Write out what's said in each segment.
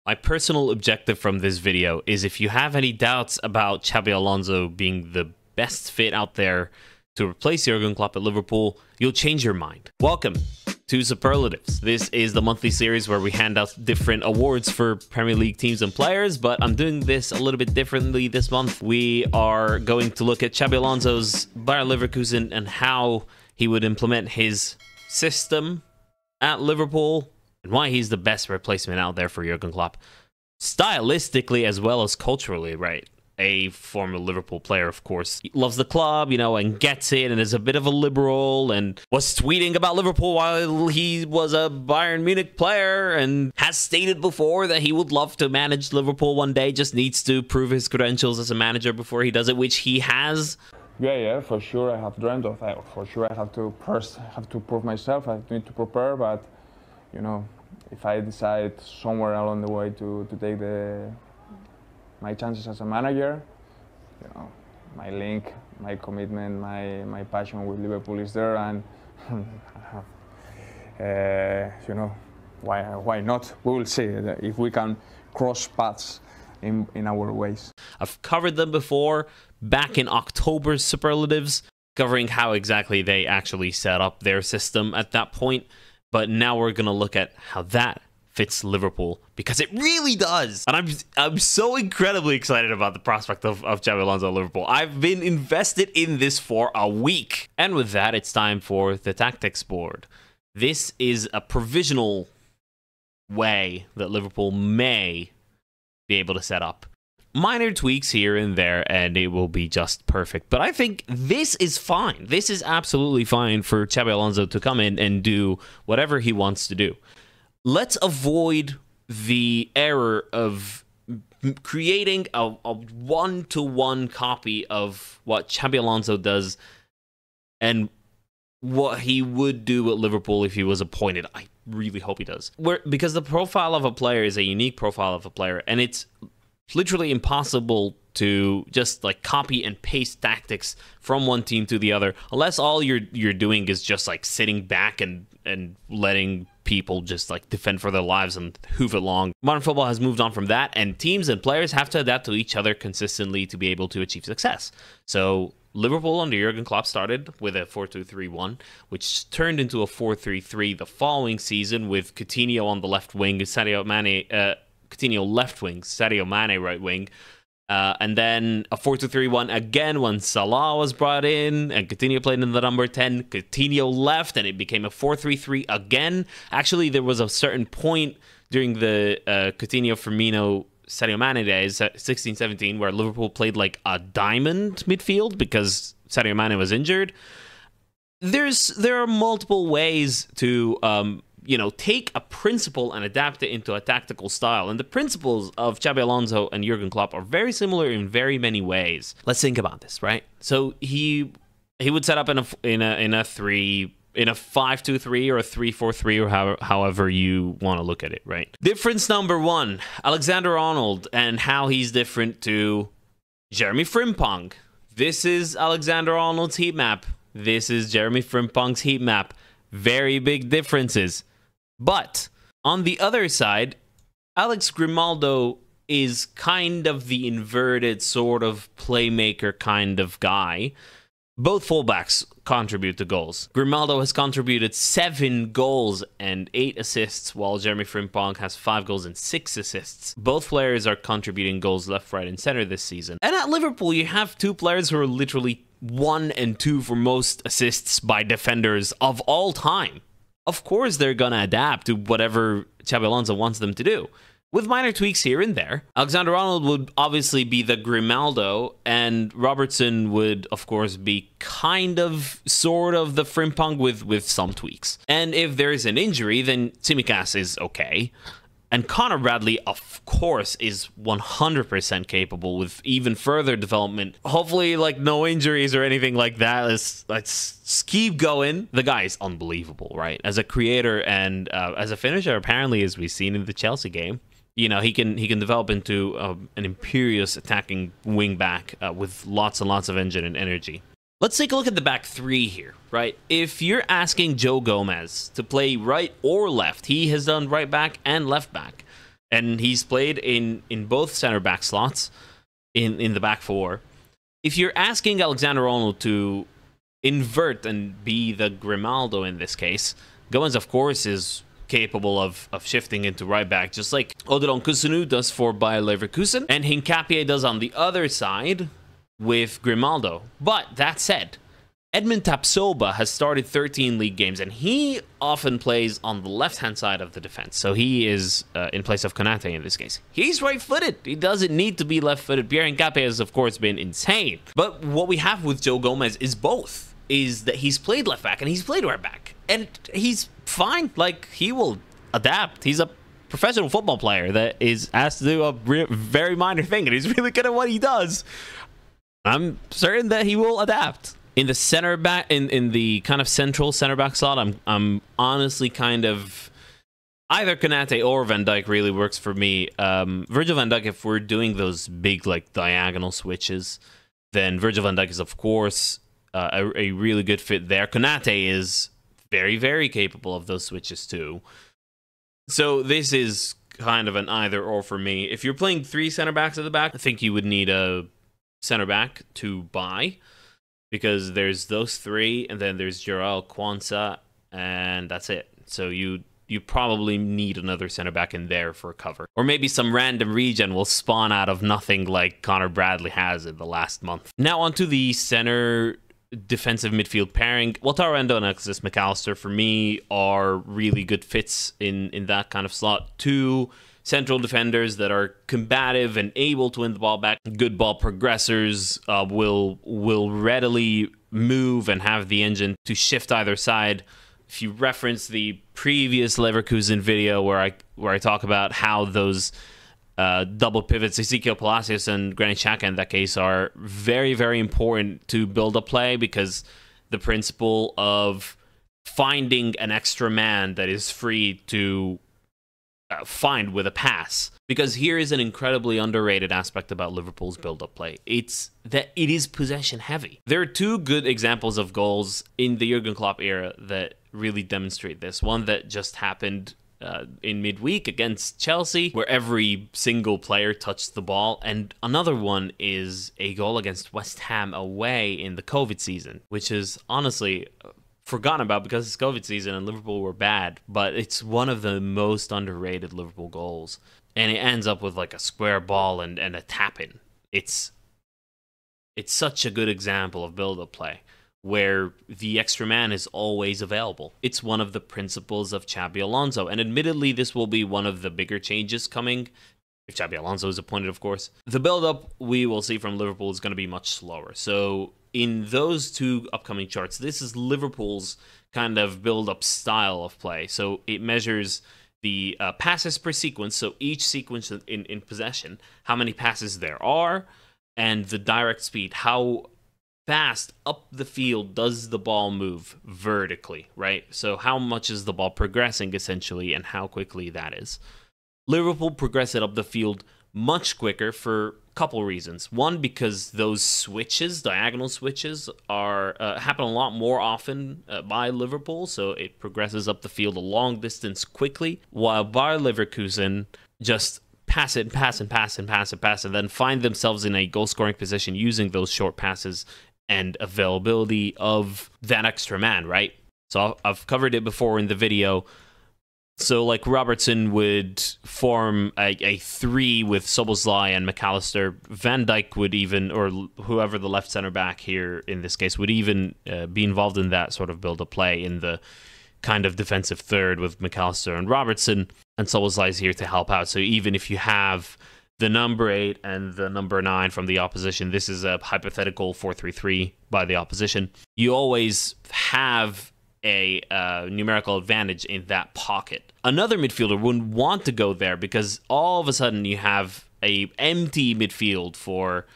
My personal objective from this video is if you have any doubts about Xabi Alonso being the best fit out there to replace Jurgen Klopp at Liverpool, you'll change your mind. Welcome to Superlatives. This is the monthly series where we hand out different awards for Premier League teams and players, but I'm doing this a little bit differently this month. We are going to look at Xabi Alonso's Bayer Leverkusen and how he would implement his system at Liverpool and why he's the best replacement out there for Jurgen Klopp. Stylistically as well as culturally, right? A former Liverpool player, of course. He loves the club, you know, and gets it, and is a bit of a liberal, and was tweeting about Liverpool while he was a Bayern Munich player, and has stated before that he would love to manage Liverpool one day, just needs to prove his credentials as a manager before he does it, which he has. Yeah, for sure I have dreamt of that. For sure I have to prove myself, I need to prepare, but, you know, if I decide somewhere along the way to take my chances as a manager, you know, my link, my commitment, my passion with Liverpool is there, and you know, why not? We will see if we can cross paths in our ways. I've covered them before, back in October's Superlatives, covering how exactly they actually set up their system at that point. But now we're going to look at how that fits Liverpool, because it really does. And I'm so incredibly excited about the prospect of Xabi Alonso at Liverpool. I've been invested in this for a week. And with that, it's time for the tactics board. This is a provisional way that Liverpool may be able to set up. Minor tweaks here and there, and it will be just perfect. But I think this is fine. This is absolutely fine for Xabi Alonso to come in and do whatever he wants to do. Let's avoid the error of creating a one-to-one copy of what Xabi Alonso does and what he would do at Liverpool if he was appointed. I really hope he does. Because the profile of a player is a unique profile of a player, and it's literally impossible to just like copy and paste tactics from one team to the other, unless all you're doing is just like sitting back and letting people just like defend for their lives and hoof it long. Modern football has moved on from that, and teams and players have to adapt to each other consistently to be able to achieve success. So Liverpool under Jurgen Klopp started with a 4-2-3-1, which turned into a 4-3-3 the following season, with Coutinho on the left wing, Coutinho left wing, Sadio Mane right wing, and then a 4-2-3-1 again when Salah was brought in and Coutinho played in the number 10. Coutinho left and it became a 4-3-3 again. Actually, there was a certain point during the Coutinho, Firmino, Sadio Mane days, 16-17, where Liverpool played like a diamond midfield because Sadio Mane was injured. There are multiple ways to you know, take a principle and adapt it into a tactical style. And the principles of Xabi Alonso and Jurgen Klopp are very similar in very many ways. Let's think about this, right? So he would set up in a 5-2-3 or a 3-4-3 or however you want to look at it, right? Difference number one, Alexander-Arnold and how he's different to Jeremy Frimpong. This is Alexander-Arnold's heat map. This is Jeremy Frimpong's heat map. Very big differences. But on the other side, Alex Grimaldo is kind of the inverted sort of playmaker kind of guy. Both fullbacks contribute to goals. Grimaldo has contributed 7 goals and 8 assists, while Jeremy Frimpong has 5 goals and 6 assists. Both players are contributing goals left, right, and center this season. And at Liverpool, you have 2 players who are literally 1 and 2 for most assists by defenders of all time. Of course, they're going to adapt to whatever Xabi Alonso wants them to do, with minor tweaks here and there. Alexander-Arnold would obviously be the Grimaldo, and Robertson would, of course, be kind of, sort of the Frimpong with some tweaks. And if there is an injury, then Tsimikas is okay. And Connor Bradley, of course, is 100% capable with even further development. Hopefully, like, no injuries or anything like that. Let's keep going. The guy is unbelievable, right? As a creator and as a finisher, apparently, as we've seen in the Chelsea game. You know, he can develop into an imperious attacking wing back with lots and lots of engine and energy. Let's take a look at the back three here, right? If you're asking Joe Gomez to play right or left, he has done right back and left back. and he's played in both center back slots in the back four. If you're asking Alexander Arnold to invert and be the Grimaldo in this case, Goins, of course, is capable of shifting into right back, just like Odilon Kusunu does for Bayer Leverkusen, and Hincapié does on the other side with Grimaldo. But that said, Edmund Tapsoba has started 13 league games, and he often plays on the left-hand side of the defense. So he is in place of Konate in this case. He's right-footed. He doesn't need to be left-footed. Pierre Hincapié has, of course, been insane. But what we have with Joe Gomez is both. Is that he's played left back and he's played right back. And he's fine. Like, he will adapt. He's a professional football player that is asked to do a very minor thing, and he's really good at what he does. I'm certain that he will adapt. In the center back, in the kind of central center back slot, I'm honestly kind of either Konate or Van Dijk really works for me. Virgil van Dijk, if we're doing those big like diagonal switches, then Virgil van Dijk is of course a really good fit there. Konate is very, very capable of those switches too. So this is kind of an either or for me. If you're playing three center backs at the back, I think you would need a center back to buy, because there's those three, and then there's Joao Kwanzaa, and that's it. So you probably need another center back in there for cover. Or maybe some random regen will spawn out of nothing like Connor Bradley has in the last month. Now onto the center defensive midfield pairing. Wataru Endo and Alexis McAllister, for me, are really good fits in that kind of slot. Two central defenders that are combative and able to win the ball back. Good ball progressors, will readily move and have the engine to shift either side. If you reference the previous Leverkusen video where I talk about how those double pivots, Ezekiel Palacios and Granit Xhaka in that case, are very, very important to build a play, because the principle of finding an extra man that is free to find with a pass. Because here is an incredibly underrated aspect about Liverpool's build-up play. It's that it is possession heavy. There are two good examples of goals in the Jurgen Klopp era that really demonstrate this. One that just happened in midweek against Chelsea, where every single player touched the ball, and another one is a goal against West Ham away in the COVID season, which is honestly forgotten about because it's COVID season and Liverpool were bad, but it's one of the most underrated Liverpool goals, and it ends up with like a square ball and a tap-in. It's such a good example of build-up play, where the extra man is always available. It's one of the principles of Xabi Alonso, and admittedly, this will be one of the bigger changes coming, if Xabi Alonso is appointed, of course. The build-up we will see from Liverpool is going to be much slower. So in those two upcoming charts, this is Liverpool's kind of build-up style of play. So it measures the passes per sequence, so each sequence in possession, how many passes there are, and the direct speed, how fast up the field does the ball move vertically, right? So how much is the ball progressing, essentially, and how quickly that is. Liverpool progress it up the field much quicker for a couple reasons. One, because those switches, diagonal switches, are happen a lot more often by Liverpool, so it progresses up the field a long distance quickly, while Bayer Leverkusen just pass it, and then find themselves in a goal-scoring position using those short passes and availability of that extra man, right? So I've covered it before in the video. So like Robertson would form a three with Szoboszlai and McAllister. Van Dijk would even, or whoever the left center back here in this case, would even be involved in that sort of build-up play in the kind of defensive third with McAllister and Robertson, and Szoboszlai is here to help out. So even if you have the number 8 and the number 9 from the opposition, this is a hypothetical 4-3-3 by the opposition, you always have a numerical advantage in that pocket. Another midfielder wouldn't want to go there because all of a sudden you have a empty midfield for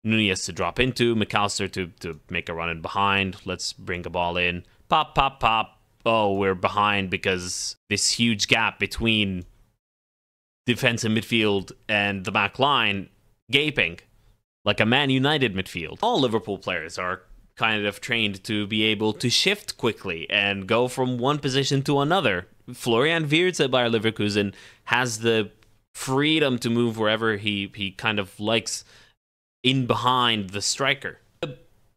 Nunez to drop into, McAllister to make a run in behind. Let's bring a ball in. Pop, pop, pop. Oh, we're behind because this huge gap between defense and midfield and the back line gaping like a Man United midfield. All Liverpool players are kind of trained to be able to shift quickly and go from one position to another. Florian Wirtz at Bayer Leverkusen has the freedom to move wherever he kind of likes in behind the striker.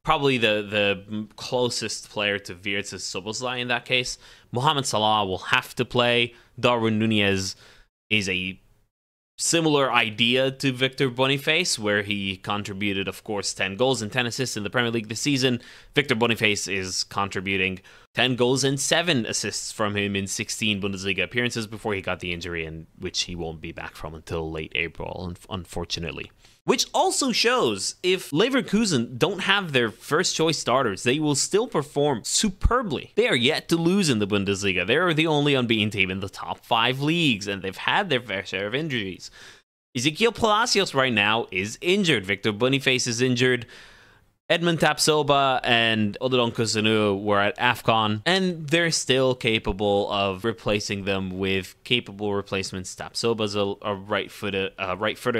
Probably the closest player to Wirtz is Szoboszlai in that case. Mohamed Salah will have to play. Darwin Núñez is a similar idea to Victor Boniface, where he contributed, of course, 10 goals and 10 assists in the Premier League this season. Victor Boniface is contributing 10 goals and 7 assists from him in 16 Bundesliga appearances before he got the injury, and which he won't be back from until late April, unfortunately. Which also shows if Leverkusen don't have their first choice starters, they will still perform superbly. They are yet to lose in the Bundesliga. They are the only unbeaten team in the top 5 leagues, and they've had their fair share of injuries. Ezequiel Palacios right now is injured. Victor Boniface is injured. Edmund Tapsoba and Odilon Kusunu were at AFCON, and they're still capable of replacing them with capable replacements. Tapsoba's a right footer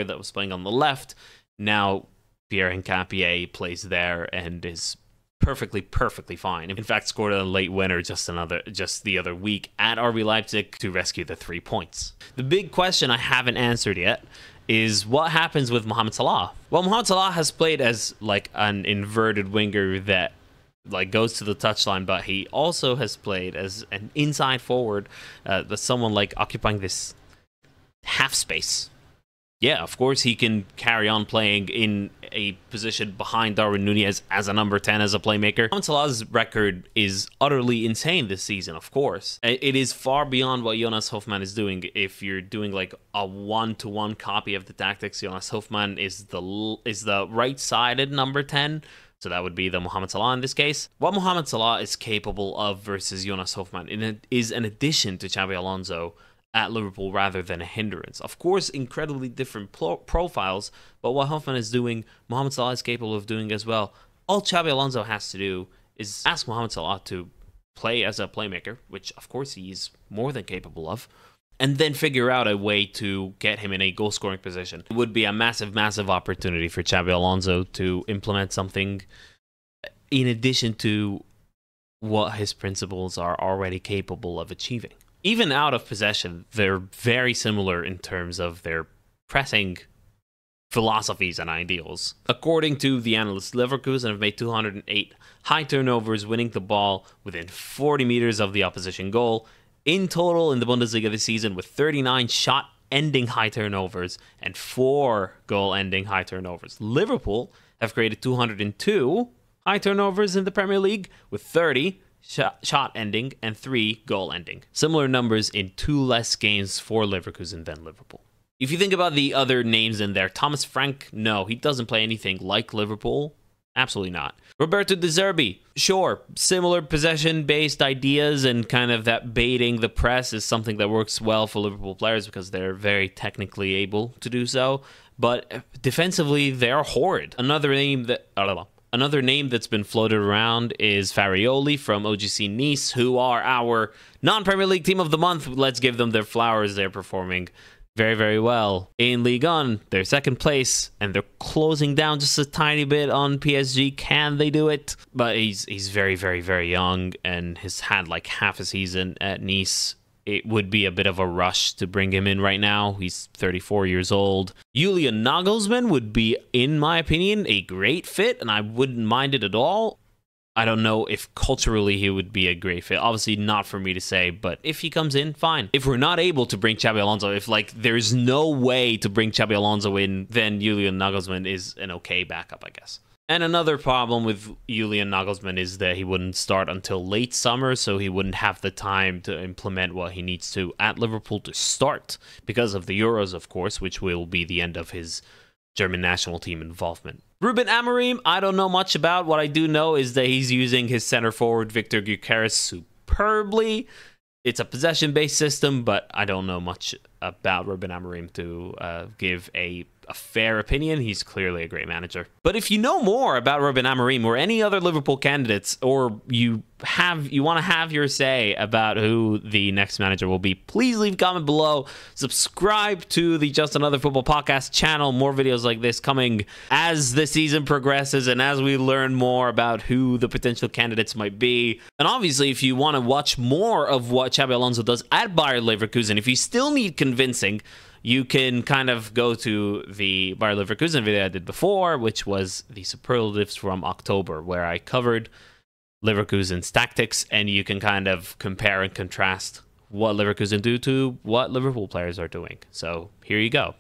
that was playing on the left. Now Pierre Hincapié plays there and is perfectly fine. In fact, scored a late winner just the other week at RB Leipzig to rescue the 3 points. The big question I haven't answered yet is what happens with Mohamed Salah. Well, Mohamed Salah has played as like an inverted winger that like goes to the touchline, but he also has played as an inside forward, someone like occupying this half space. Yeah, of course he can carry on playing in a position behind Darwin Núñez as a number 10 as a playmaker. Mohamed Salah's record is utterly insane this season, of course. It is far beyond what Jonas Hofmann is doing. If you're doing like a one-to-one copy of the tactics, Jonas Hofmann is the right-sided number 10. So that would be the Mohamed Salah in this case. What Mohamed Salah is capable of versus Jonas Hofmann is an addition to Xabi Alonso at Liverpool rather than a hindrance. Of course, incredibly different profiles, but what Hofmann is doing, Mohamed Salah is capable of doing as well. All Xabi Alonso has to do is ask Mohamed Salah to play as a playmaker, which of course he is more than capable of, and then figure out a way to get him in a goal-scoring position. It would be a massive opportunity for Xabi Alonso to implement something in addition to what his principles are already capable of achieving. Even out of possession, they're very similar in terms of their pressing philosophies and ideals. According to the analyst, Leverkusen have made 208 high turnovers, winning the ball within 40 meters of the opposition goal. In total in the Bundesliga this season, with 39 shot-ending high turnovers and 4 goal-ending high turnovers. Liverpool have created 202 high turnovers in the Premier League, with 30 shot ending and 3 goal ending. Similar numbers in 2 less games for Leverkusen than Liverpool. If you think about the other names in there, Thomas Frank, no, he doesn't play anything like Liverpool. Absolutely not. Roberto De Zerbi, sure, similar possession-based ideas and kind of that baiting the press is something that works well for Liverpool players because they're very technically able to do so. But defensively, they're horrid. Another name that's been floated around is Farioli from OGC Nice, who are our non-Premier League team of the month. Let's give them their flowers. They're performing very well. In Ligue 1, they're second place, and they're closing down just a tiny bit on PSG. Can they do it? But he's very young and has had like half a season at Nice. It would be a bit of a rush to bring him in right now. He's 34 years old. Julian Nagelsmann would be, in my opinion, a great fit, and I wouldn't mind it at all. I don't know if culturally he would be a great fit. Obviously not for me to say, but if he comes in, fine. If we're not able to bring Xabi Alonso, if like there's no way to bring Xabi Alonso in, then Julian Nagelsmann is an okay backup, I guess. And another problem with Julian Nagelsmann is that he wouldn't start until late summer, so he wouldn't have the time to implement what he needs to at Liverpool to start, because of the Euros, of course, which will be the end of his German national team involvement. Ruben Amorim, I don't know much about. What I do know is that he's using his center forward, Victor Gyökeres, superbly. It's a possession-based system, but I don't know much about Ruben Amorim to give a fair opinion. He's clearly a great manager. But if you know more about Ruben Amorim or any other Liverpool candidates, or you want to have your say about who the next manager will be, please leave a comment below. Subscribe to the Just Another Football Podcast channel. More videos like this coming as the season progresses and as we learn more about who the potential candidates might be. And obviously, if you want to watch more of what Xabi Alonso does at Bayer Leverkusen, if you still need convincing, you can kind of go to the Bayer Leverkusen video I did before, which was the Superlatives from October, where I covered Leverkusen's tactics, and you can kind of compare and contrast what Leverkusen do to what Liverpool players are doing. So here you go.